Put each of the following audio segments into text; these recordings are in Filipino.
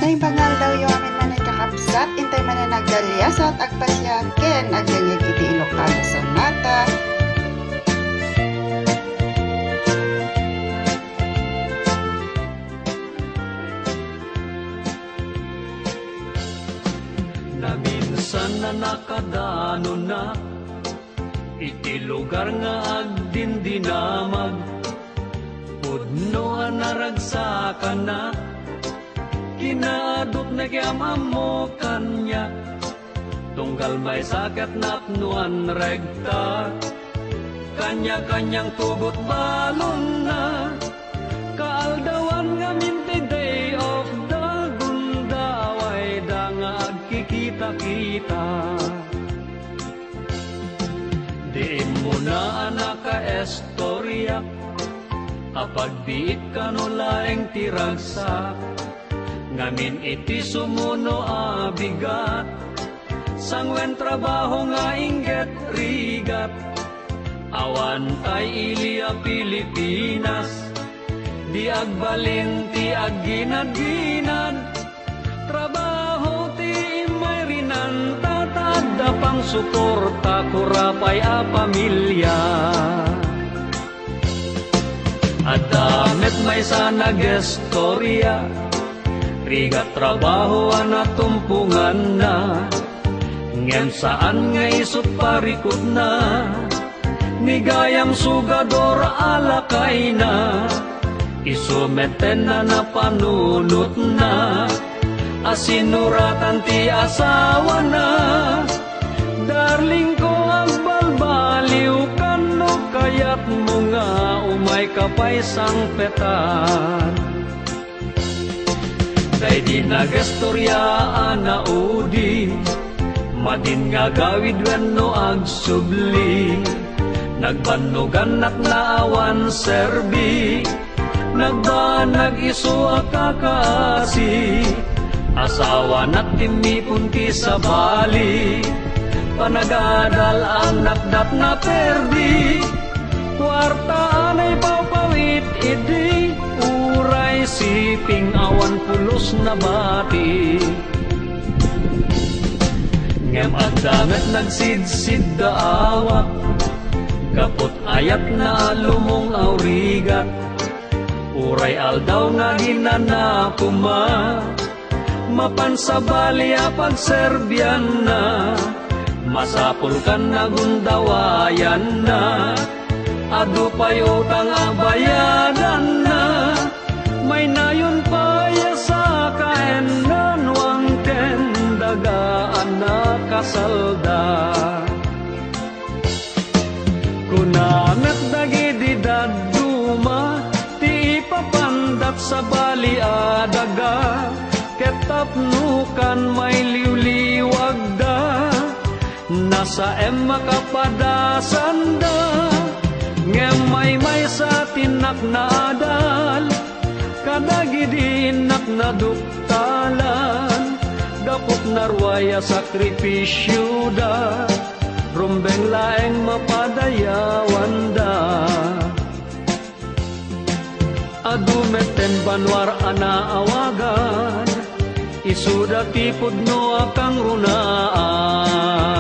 Nay bangal daw yung amin manay kakapsat, intay man na nagdalyasat, agpasyaken, aganyag iti Ilocano sa mata. Na minsan na nakadano na, iti lugar nga agdindinamag, pudno naragsakan na, kinaadot na kiyamam mo kanya, tunggal may sakit na apnuan regta, kanya-kanyang tugot balon na, kaaldawan nga minti day of the gundaway da nga agkikita-kita. Diin mo na anak ka estorya, apagdiit ka no laeng tiragsak, ngamin iti sumuno abigat, sangwen trabaho nga inget rigat, awan tay ilia Pilipinas, di agbalin ti agginad-ginad, trabaho ti imay rinan, tatadda pang suporta kurapay a pamilya. At damit may sana gestorya, rigat trabaho na tumpungan na, ngem saan nga isot parikot na, nigayam sugador alakay na, isumeten na napanunot na, asinuratan ti asawa na, darling ko ang balbaliw kano, kayat mo nga umay kapay sang petan. Day di nagastoryaan na udi, madin nga gawid wenno agsubli, nagbanugan at naawan serbi, nagbanag iso akakasi, asawa na't timipon ti sa bali, panagadal ang nakdat na perdi, kwarta anay papawit idi, uray siping awan pulos na bati. Ngem at damit nagsidsid da awak, kapot ayat na lumong aurigat, uray aldaw nga ginanapuma, mapansabali a pagserbian na, masapul kan na gundawayan na, adu payutang abayadan na, may nayon paya sa kaenan, wang kendagaan na kasalda. Kunamet dagidi daduma, ti ipapandat sa bali adaga, ketapnukan may liwliwag da, nasa makapadasan da, ngemay may sa tinak na adal, kadagidi inak na duktalan, dapot narwaya sakripisyo da, rumbeng laeng mapadayawan da. Adumeten banwar anaawagan, isuda tipod no akang runaan.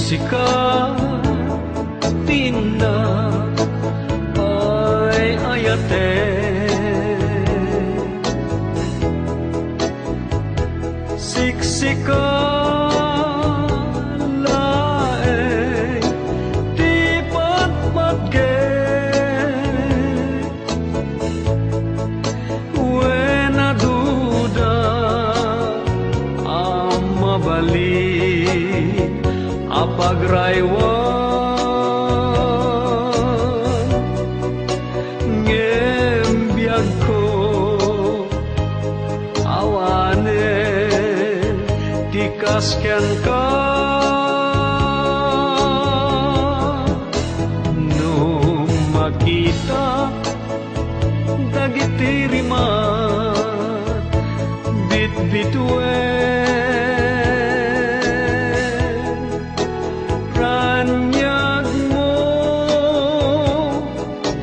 Sika tina ay ayate, siksika lae ti patpatge, wena mabalik apagraywan ngem biag ko awanen dikasken ka no makita dagiti rimat bitbituen ranyag mo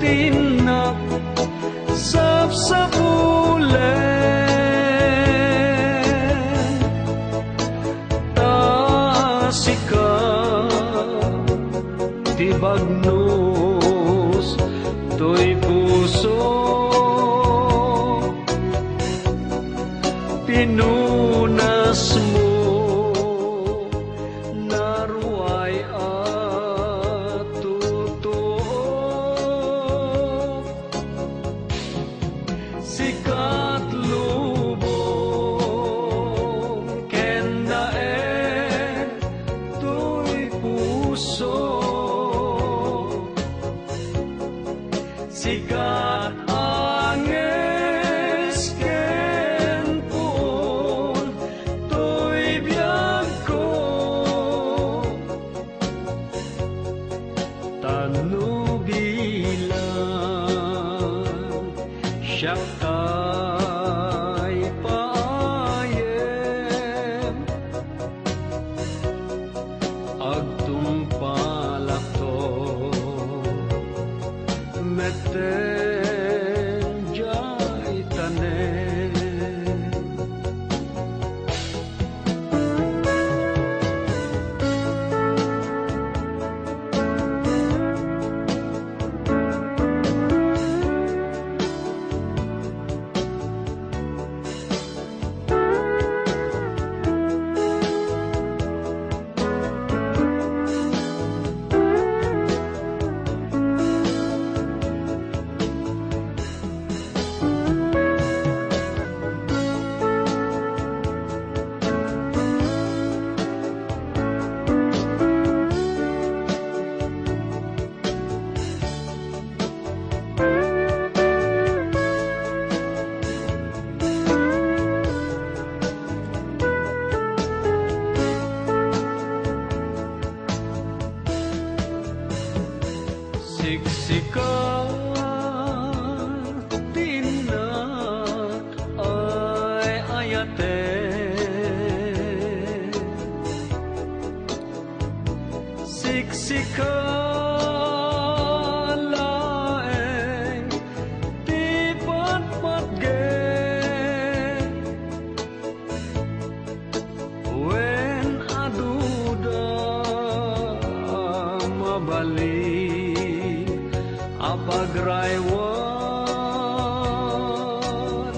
tinak sapsapulen tasika tibagnos to'y puso pinunas mo naruay at totoo sikat lubong kendaen to'y puso sikat anges ken pun to'y biag ko tanubilan siya kay paayem agtumpalak to meten jay tanen siksikan tinak ay ayaten siksikan laeng di patpatgen wen aduda mabalik apagraywan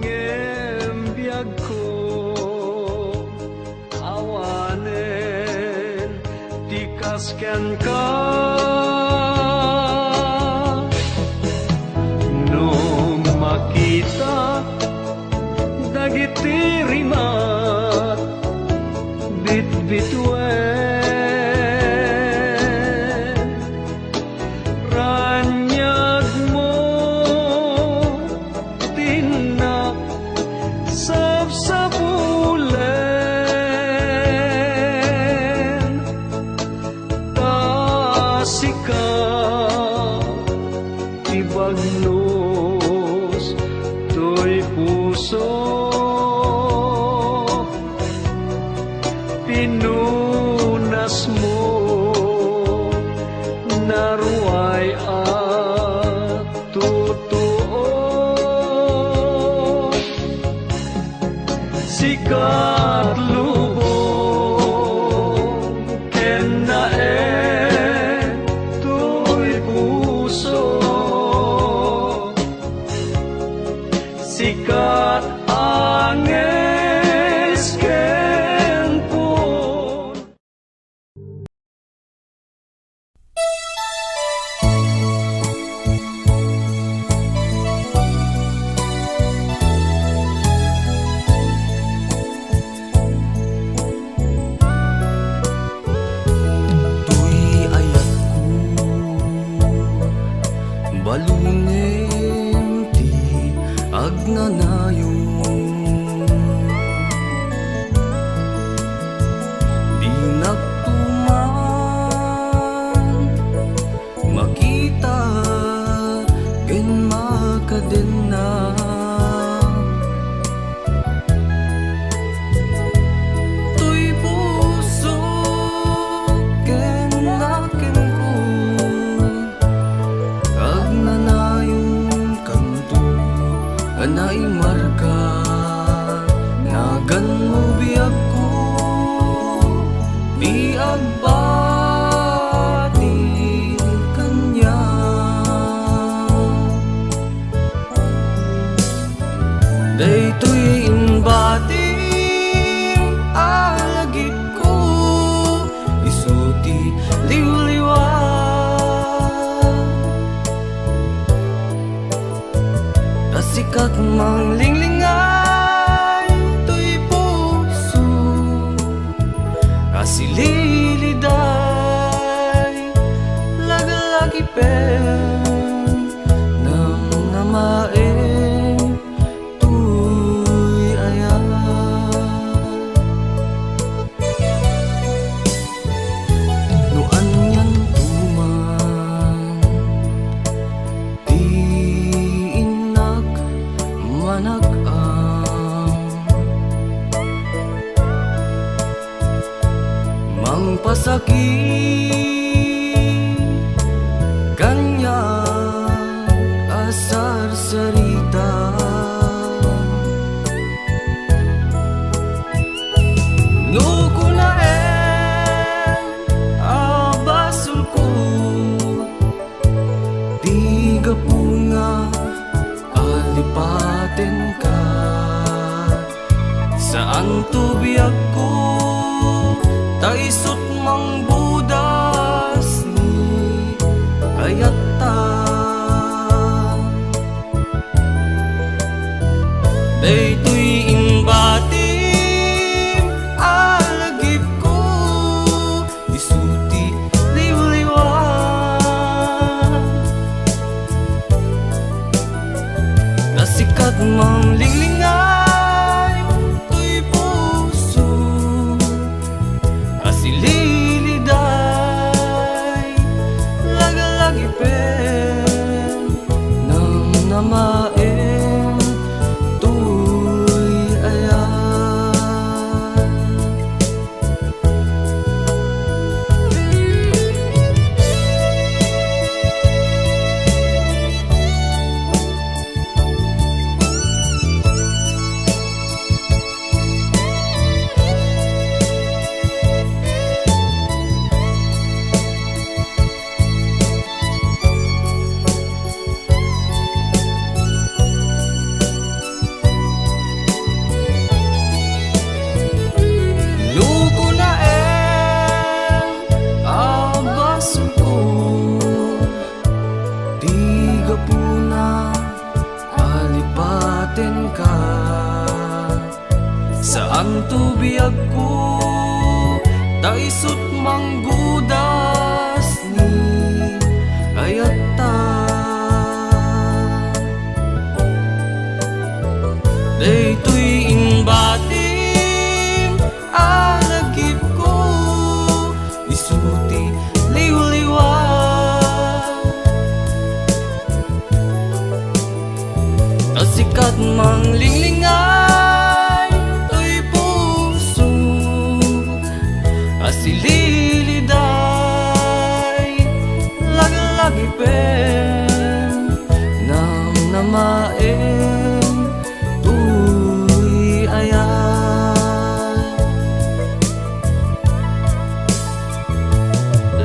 ngem biag ko awanen dikasken ka no makita dagiti rimat bitbituen ranyag mo tinak sapsapulen tasika tibagnos to'y puso pinunas mo naruay at totoo sikat lubong kendaen to'y puso sikat anges ken pun agnanayon di nagtuman makita ken makadena tuy puso ken naken ko agnanayon kanto anay marka nagan mo biyag ko di agbati kanya daytoy inbati alagip ko isuti liwliwa sikat manglinglingan tuy puso asililiday lagalagi pen nang namae tuy ayan no anyan tuman di inak manag-ang mangpasakit kanya asar sarita no kunaen abasul ko tiga punga alipaten ka saan tubiyag ko taisot mang budas ni kayata daytoy inbati alagip ko isuti liwliwa nasikat mang linglingay tuy puso asililiday lagalagi pen nang namaen tuy ayan luko na abasul ko tiga puna alipaten ka saan tubiyag ko taisot manggudas ni ayata daytoy inbati alagip ko isuti liwliwa tasikat manglinglingan tuy puso asililiday lagalagi pen nang namaen tuy ayan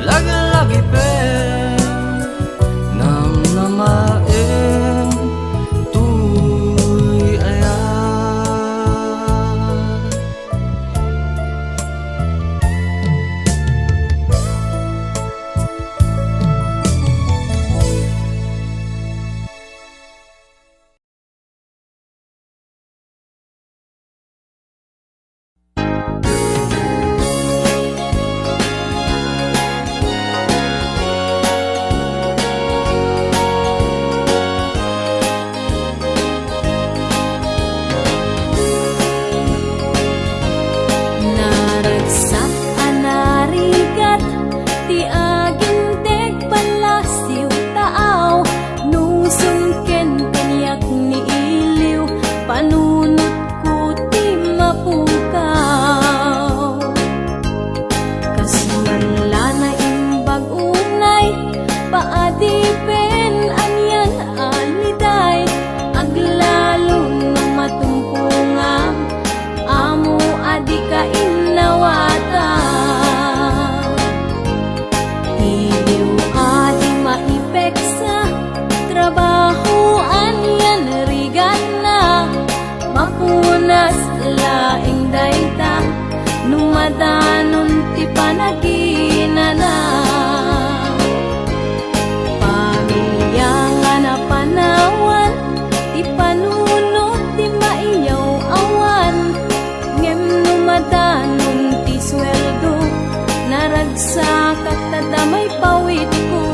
lagalagi pen nang namaen tuy ayan panaginana. Pamilya nga napanawan, ti panunot ti maiyaw awan. Ngem numadanon ti sweldo, naragsak at tadamay pawid ko.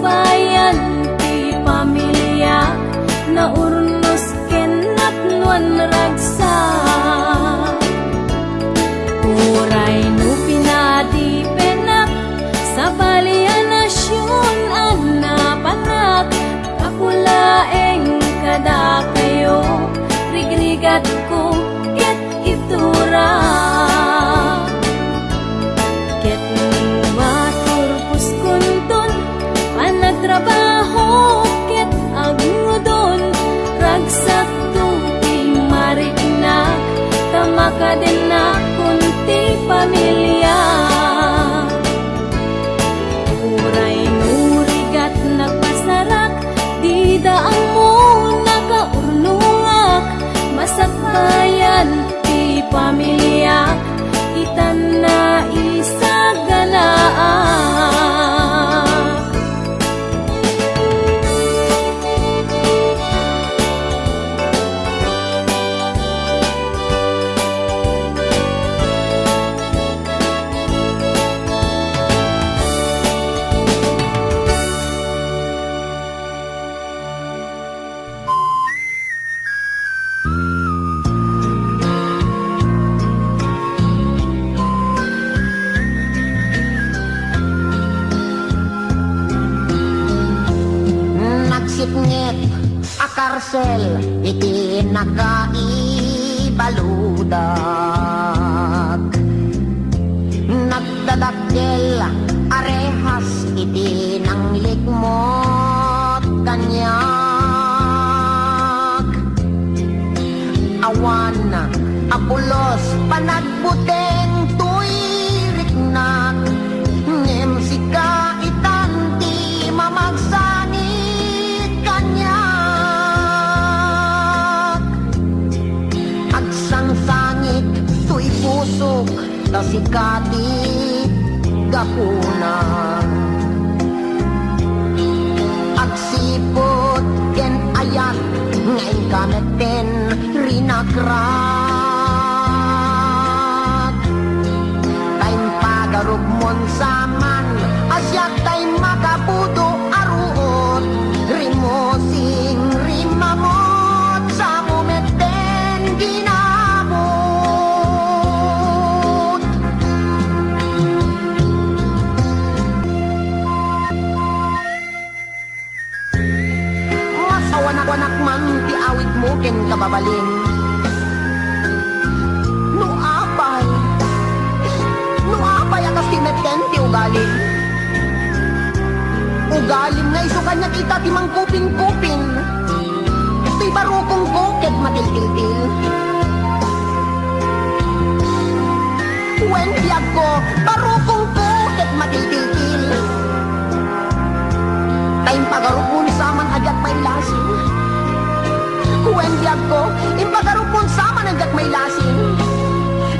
Bayan ti pamilya na urnos kenat nuan ragsa. Uray no pinadi penak sa balian nasyon ana panak. Kapulaeng kada kayo rigrigat ko ket itura. Ket maturpus kunton panagtrabaho ket agudon ragsak tu ti mariknak tamakaden na kunti pamilya. Uray nurigat nagpasarak di daang mo nakaurnungak masakbayan ti pamilya itan na isaganaak. Nagsipngit a karsel iti nakaibaludak. Nagdadakkel arehas iti nang likmot kanyak. Awan apulos panagbuteng tuiriknak. Ngem sika itanti mamagsanit kanyak. Agsangsangit tuy pusok ta sikati gapunan. Agsipot ken ayat ngayon kameten rinagrat. Taim pagarugmon saman asyak taim makaputo aruot. Rimosing rimamot sa mumeten ginamot. Masawanak-wanak man ti awit mo ken kababalin. No apay akas timeten ti ugalin. Ugalin nga iso kanya kita ti mangkupin-kupin. Ti barukong ko ket matiltil-til. Wen tiyag ko, barukong ko ket matiltil-til. Taim pagarupon saman agad may lasin. Wen tiyag ko, impagarupon saman agad may lasin.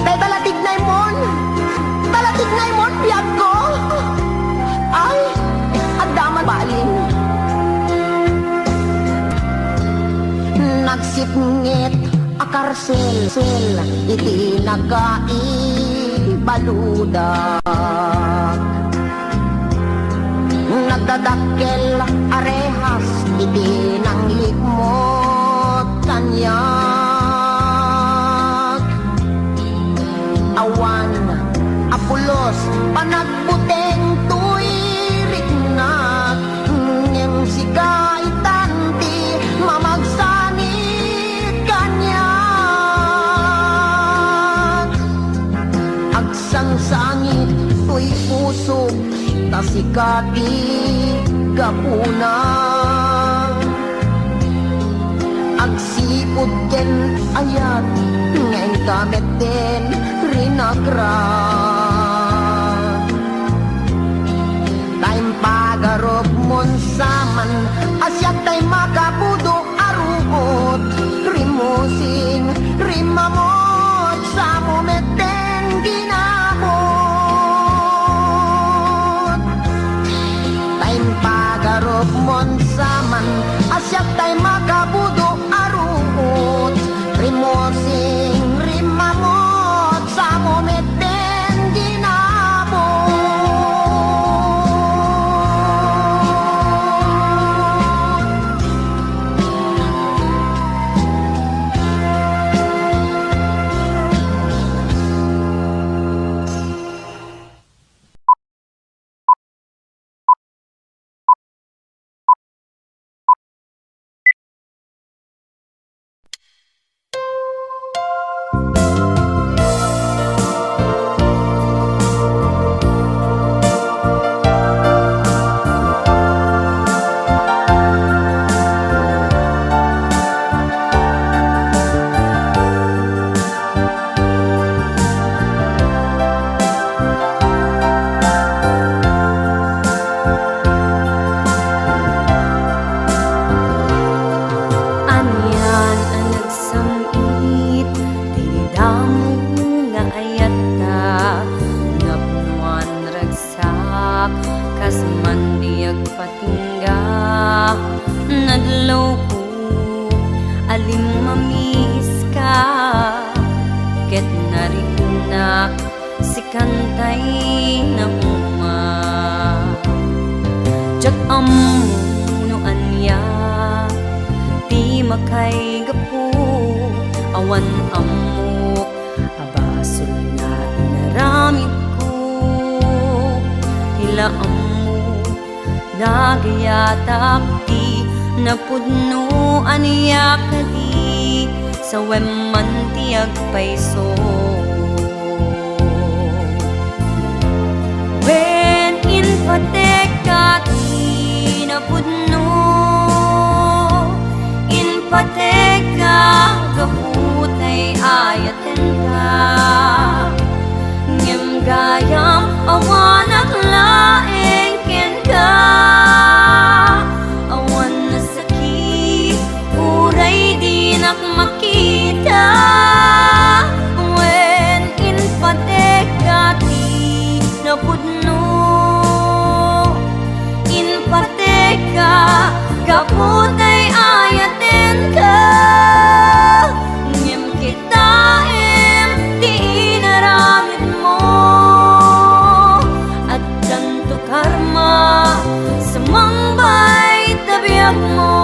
Tay dalatig na imon tiyag ko. Ay, agdaman balin. Nagsipngit a karsel iti nakaibaludak. Nagdadakkel arehas iti nang likmot kanyak. Awan apulos panagbuteng tuiriknak. Ngem sika itanti mamagsanit kanyak. Agsangsangit tuy pusok ta sikati gapuna agsipod ken ayat ngayon kameten rinagran time pagarop mon saman asyat tay makabudo aruot rimusing rimamot sa mometen ginamot time pagarop mon saman asyat tay makabudo aruot rimusing rimamot sa mometen ginamot Anyan ang nagsamit, tinidamo nga ayat ka, napnuan ragsak, kasman diyag patingga, nadlaw ko, alim mamis ka, ket narinak, si kantay na uma, jak amuno anya, di makay gapu awan amok abasol na inaramid ko tila amok nagayatak di napudno aniya kadi sa weman tiyag paiso when in patek di napudno pateka gaputay ayaten ka ngem gayam awanak laeng ken ka awan nasaki uray dinak makita when in pateka di napudno in pateka gaputay ayaten ka ngem kita di naramit mo at tanto karma sa mangbay tabiyag mo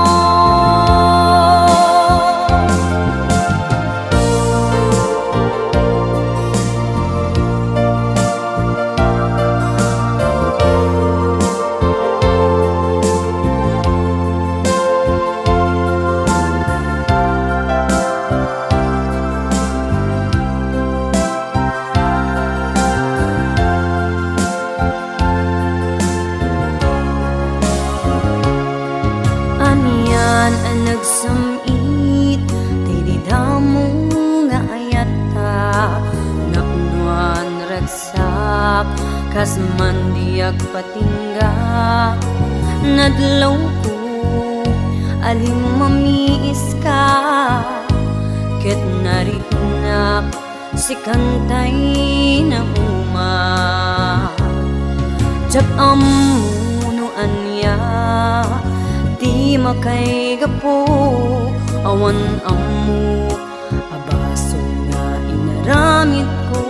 Aniyan ang nagsamit, tinidamo nga ayata, naunuan ragsak, kasman diyag patingga, nadlaw ko, aling mamiis ka, ket narinak, si kantay na uma, jak amuno anya, di makay gapo awan amok abaso nga inaramid ko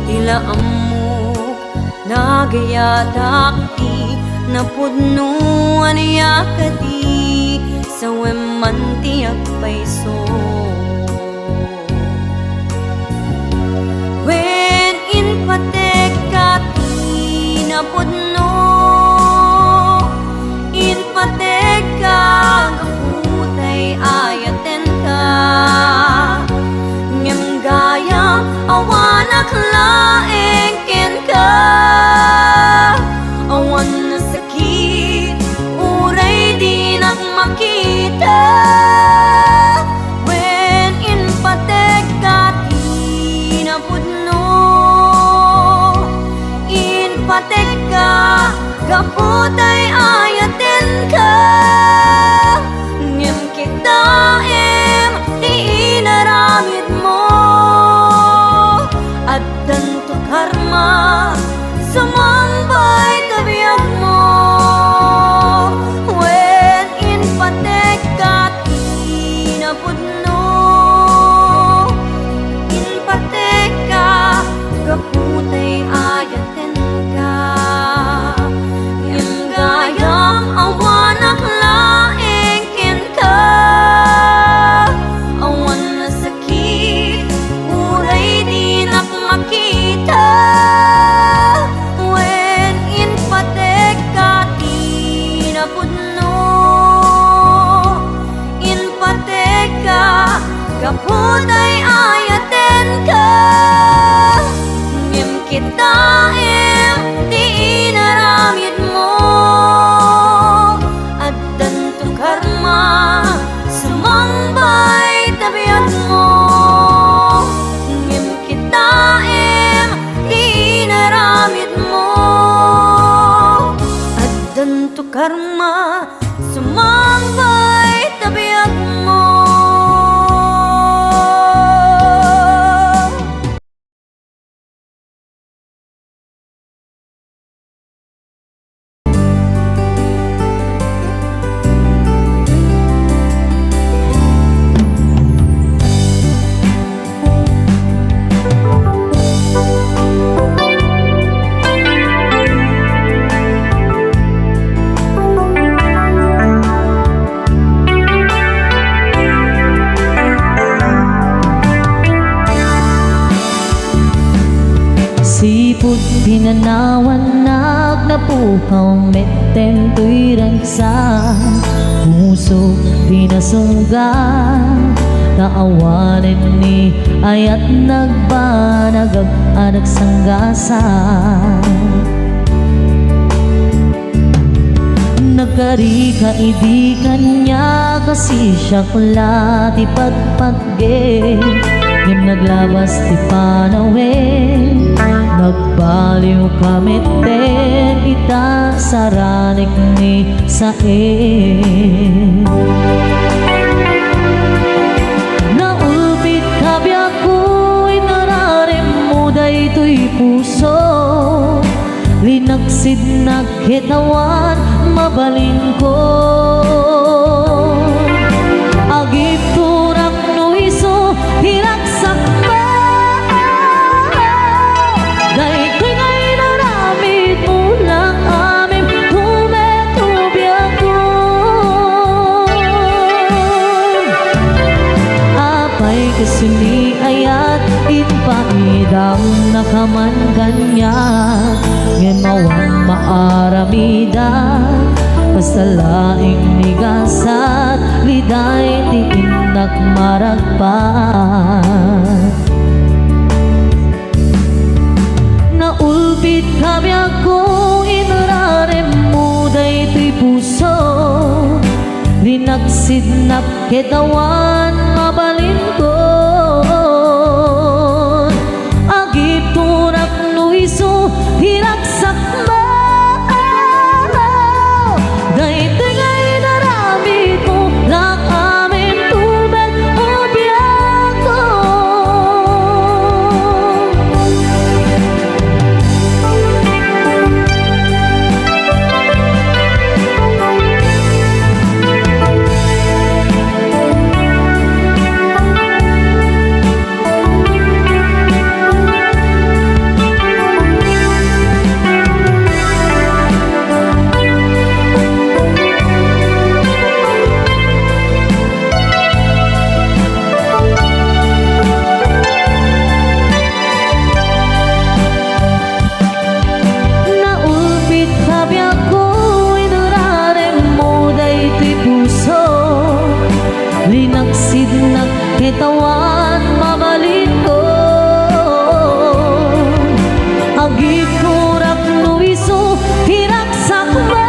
tila amok nagayatak di napudno aniya kadi sa weman tiyag paiso when in pateka di napudno pateka gaputay ayaten ka ngem gaya awanak laeng ken ka awan nasaki karma sumambay tabiak mo. Sipot pinanawan nagnapukaw metem tuy ragsa puso pinasungga naawanin ni ayat nagbanagag anak sanggasa nagkari kaibigan niya kasi siya kulati pagpagge ngim naglabas ti panawe nagbaliw kami ten ita saranik ni sae naulpit kabi ako'y nararim mo daytoy puso linaksid nagkitawan mabalin ko agip turak no iso hilaksak ba daytoy ngay naramid mo lang aming tumetubyak ko apay kasuni ayat inpaidam nakaman kanya ngemawan maaramida basta laing nigasat liday ti inak maragpat naulpit kami ako inararem mo daytoy puso linaksid naketawan mabalin ko agip turak no iso hilaksak ba daytoy ngay naramid mo lang amin tubig o biyago naulpit kabi ako'y nurarem mo daytoy puso linaksid naketawan mabalin ko agip turak no iso hilaksak ba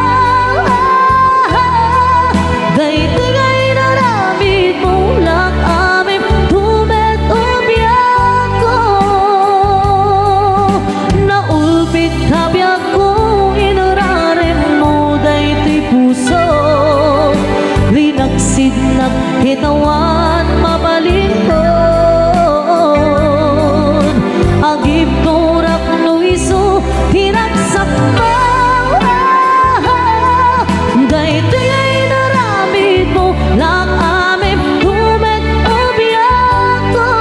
daytoy ngay naramid mo lang aming tumet o biyago naulpit kabi ako inurarem mo daytoy puso linaksid naketawan mabalin ko agip turak no iso hinaksak ba daytoy ay naramid mo lang amin tumet o biyago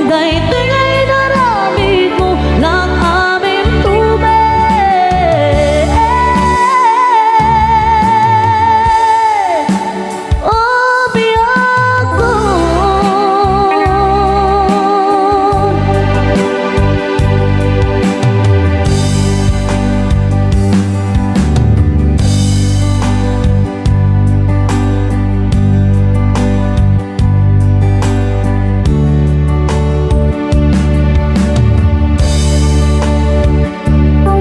daytoy ay naramid mo lang amin tumet o biyago.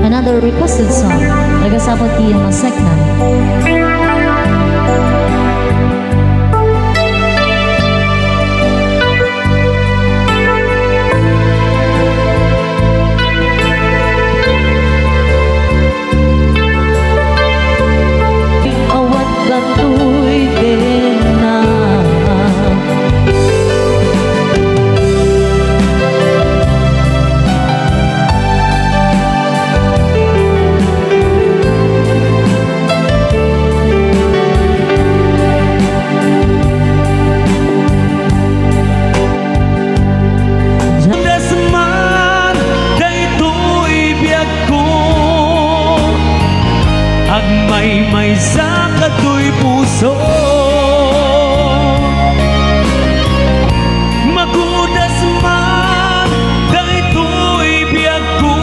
Another requested song nagasabot iyan ng Seknan. sa katoy puso. Magudas man daytoy biyag ko,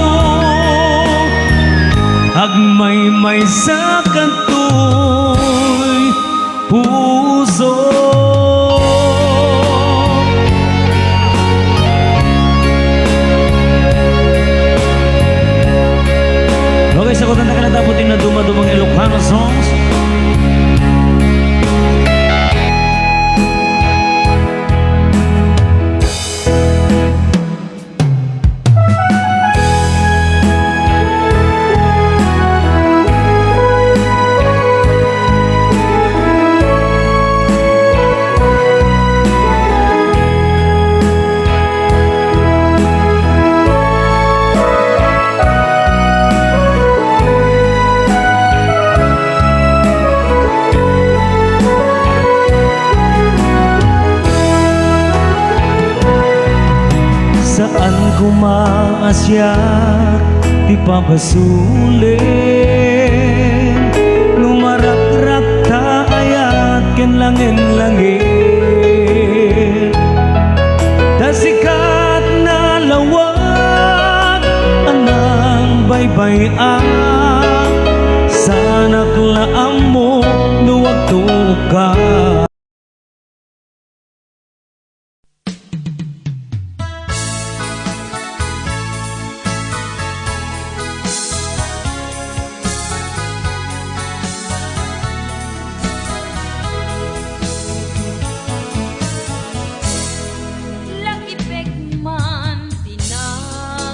agmay-may sa katoy puso. Okay, sagutan na ka na dapat na dumadumang Ilocano songs. Saan kumaasyak, di pa basulin, lumarak-rak ta ayat ken langin-langit. Tasikat na lawag anang baybayan, sana klaam mo luwag tuka. Lakipek man pinaglabas,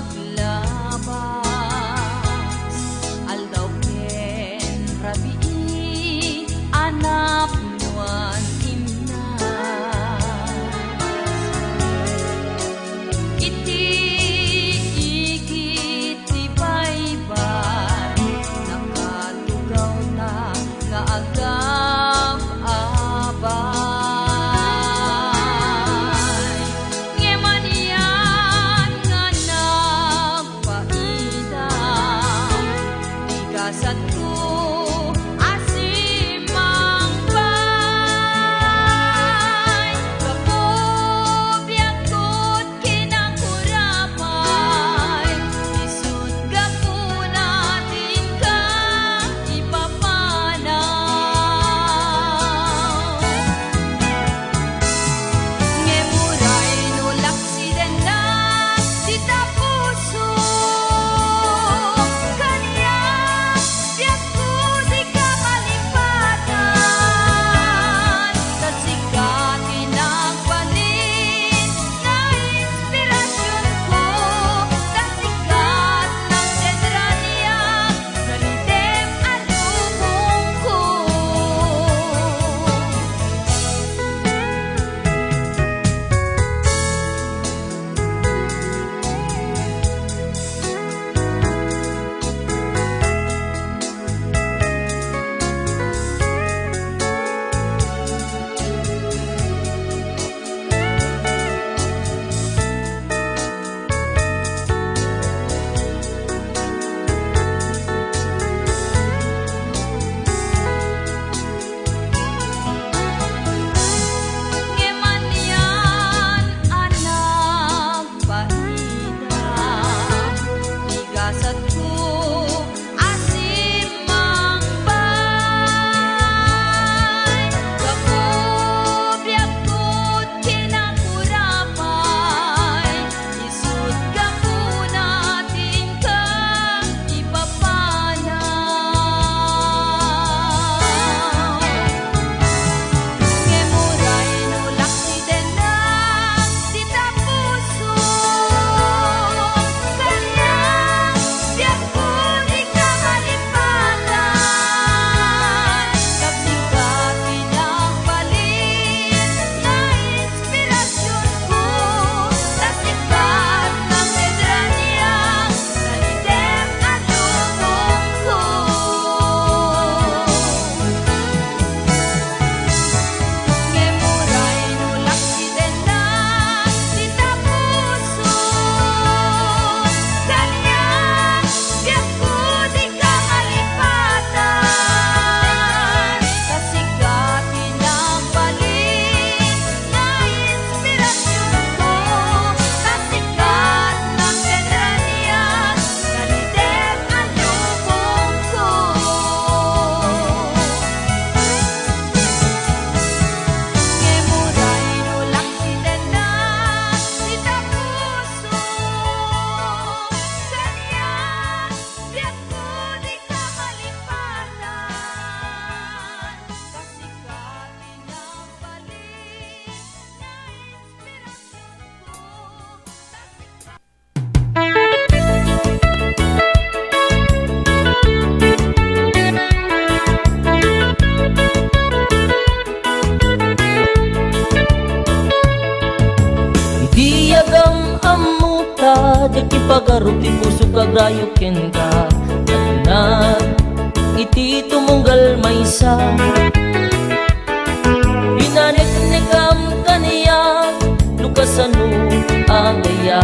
Nagkipagarok ti puso kagrayo ken ka Katunat iti tumunggal maysa Pinaniknikam kaniya Lukasano agaya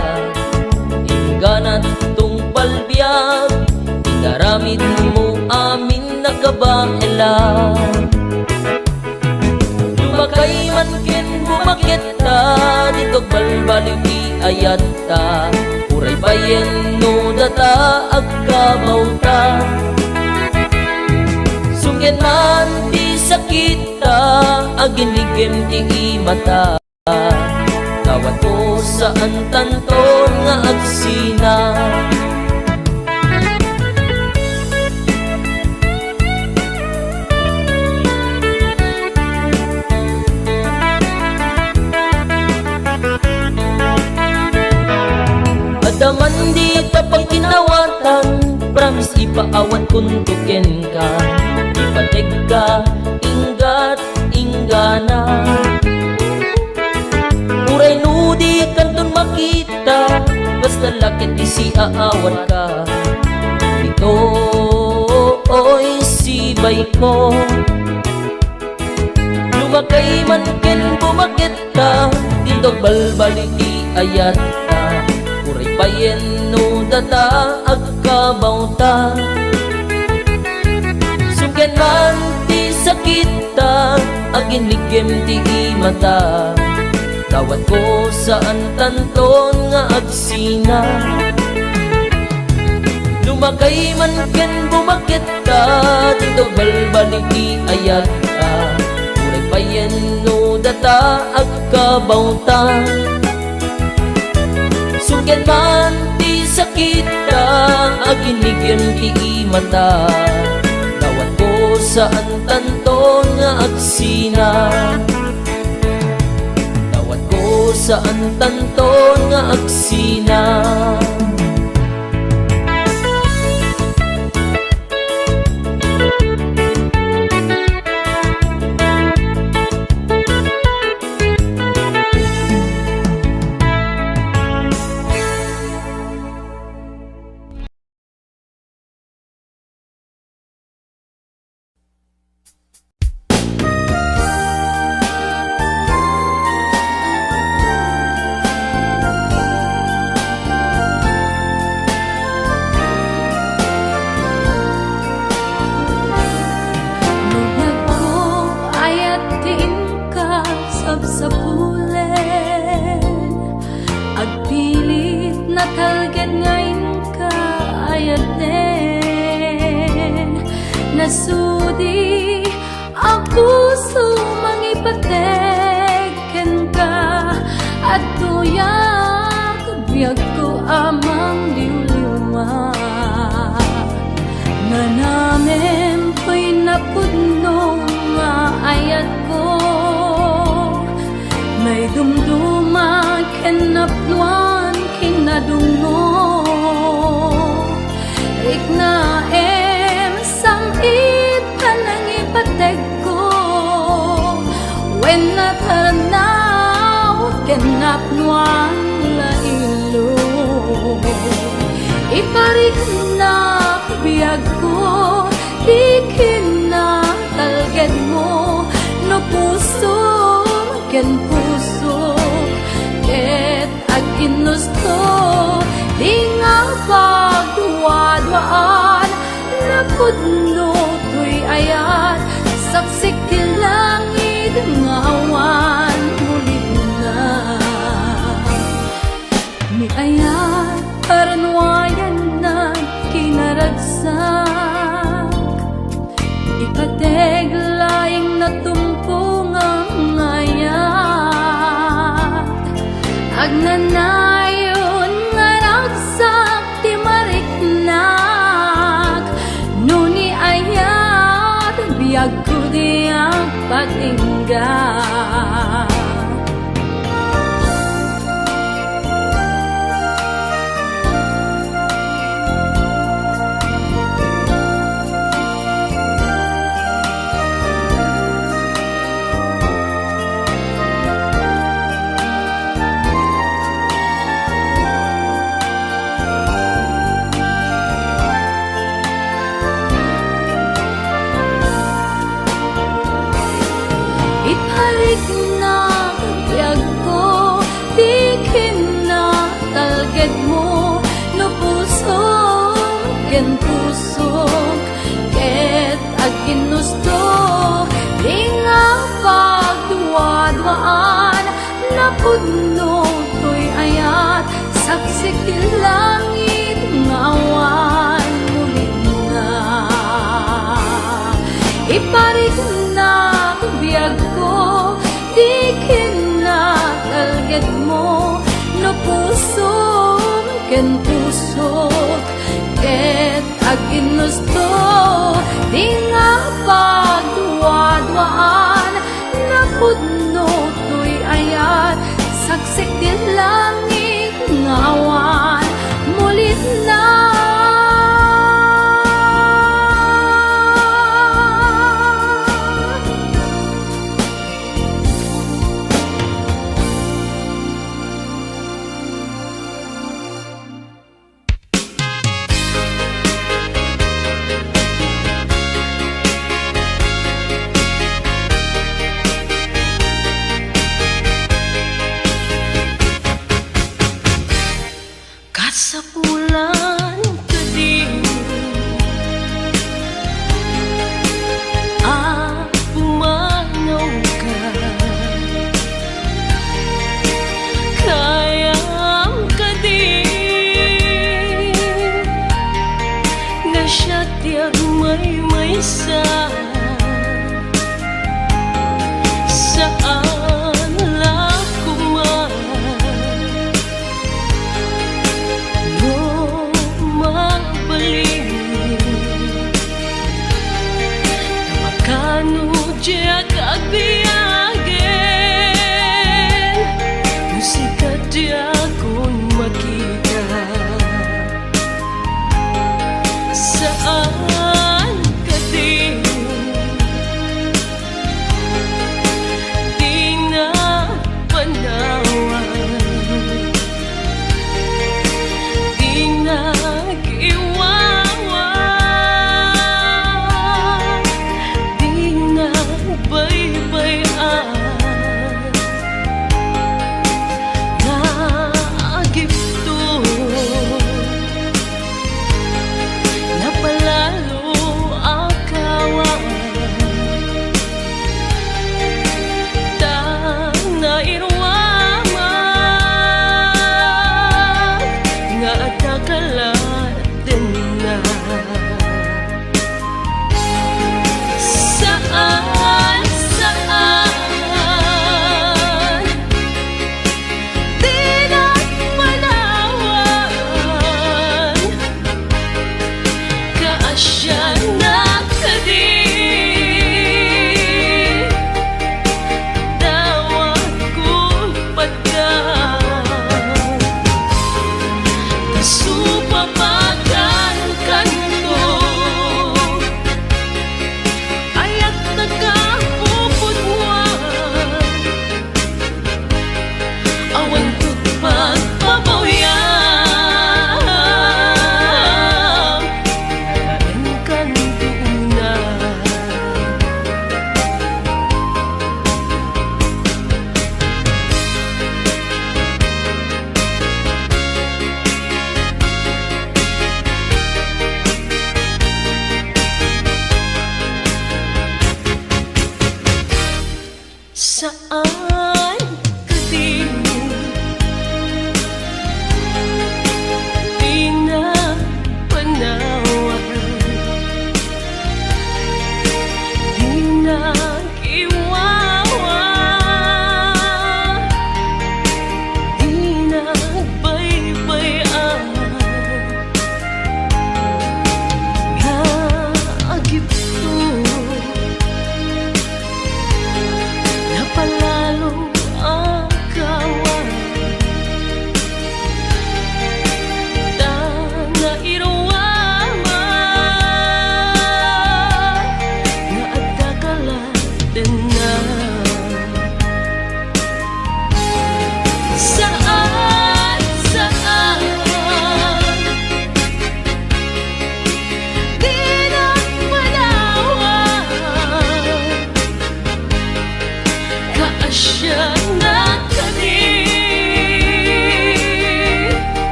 Inganat tong palbiyak Inaramid mo amin nakabaela Lumakay man ken bumakit ta Dito balbalik di ayat ta Uray bayen no data agkabaw ta Sungken man di sakit ta Aginigem di imata Tawad ko saan tanton nga agsina Adaman di tapang kinawatan Promise ipaawat kung tuken ka Ipateg ka, ingat, ingana Uray nudi kanton makita Basta lakit isi aawat ka Ito oy sibay ko Lumakay man ken bumakit ka Dito balbalik di ayat ka Uray payen no data agkabaw ta Sungken man ti sakit ta Aginigem ti imata Tawad ko saan tanton nga agsina Lumakay man ken bumakit ka Dito balbalik di ayat ka Uray payen no data agkabaw ta Sungken man ti sakit ta Aginigem ti imata Tawad ko saan tanton nga agsina Tawad ko saan tanton nga agsina Nunag ko ayat tiin ka sabsapulen Agpilit na talged ngayon ka ayat din Nasudi ang puso mangipategen ka At tuyak biyag ko amang liwliwa Na namin ko'y napudno nga ayat ko May dumduma kinapluan kinadungo Iknaem sang itanang ipateg ko When nataranaw kinapluan lailo Iparihan na biyag ko Di kinatalged mo No puso ken puso Ket ag inusto Di nga pagduwa-duaan Napudno to'y ayat Saksik ti langit nga awan Mulit na Mi ayat Paranwayan na kinaragsak Ipateg laing natumpong ang ayat Agnanayon nga ragsak ti mariknak Nuni ayat biyag ko di ang patingga ken puso ket ag ginusto di nga pagduwa-duaan napudno to'y ayat saksik ti langit ngawan mulit na iparik na biyag ko di kinatalged mo no puso ken puso ket ag ginusto di nga pagduwa-duaan napudno to'y ayat saksik ti langit ngawan mulit na kasapulan kadi pumanaw ka kayang kadi nga siya tiyag may saan la kuman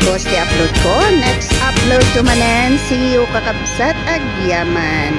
Tapos i-upload ko. Next upload to manen. See you kakabsat agyaman.